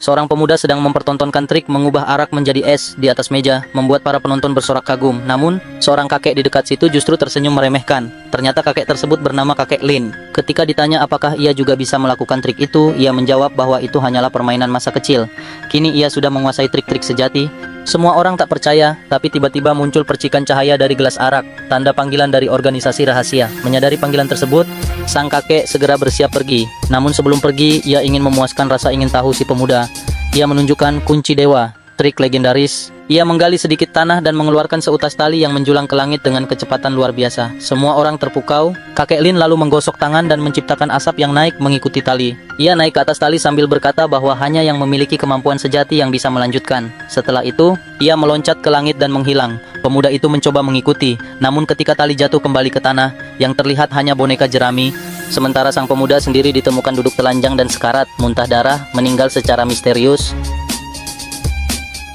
Seorang pemuda sedang mempertontonkan trik mengubah arak menjadi es di atas meja, membuat para penonton bersorak kagum. Namun, seorang kakek di dekat situ justru tersenyum meremehkan. Ternyata kakek tersebut bernama kakek Lin. Ketika ditanya apakah ia juga bisa melakukan trik itu, ia menjawab bahwa itu hanyalah permainan masa kecil. Kini ia sudah menguasai trik-trik sejati. Semua orang tak percaya, tapi tiba-tiba muncul percikan cahaya dari gelas arak, tanda panggilan dari organisasi rahasia. Menyadari panggilan tersebut, sang kakek segera bersiap pergi. Namun sebelum pergi, ia ingin memuaskan rasa ingin tahu si pemuda. Ia menunjukkan kunci dewa, trik legendaris. Ia menggali sedikit tanah dan mengeluarkan seutas tali yang menjulang ke langit dengan kecepatan luar biasa. Semua orang terpukau. Kakek Lin lalu menggosok tangan dan menciptakan asap yang naik mengikuti tali. Ia naik ke atas tali sambil berkata bahwa hanya yang memiliki kemampuan sejati yang bisa melanjutkan. Setelah itu, ia meloncat ke langit dan menghilang. Pemuda itu mencoba mengikuti, namun ketika tali jatuh kembali ke tanah, yang terlihat hanya boneka jerami. Sementara sang pemuda sendiri ditemukan duduk telanjang dan sekarat, muntah darah, meninggal secara misterius.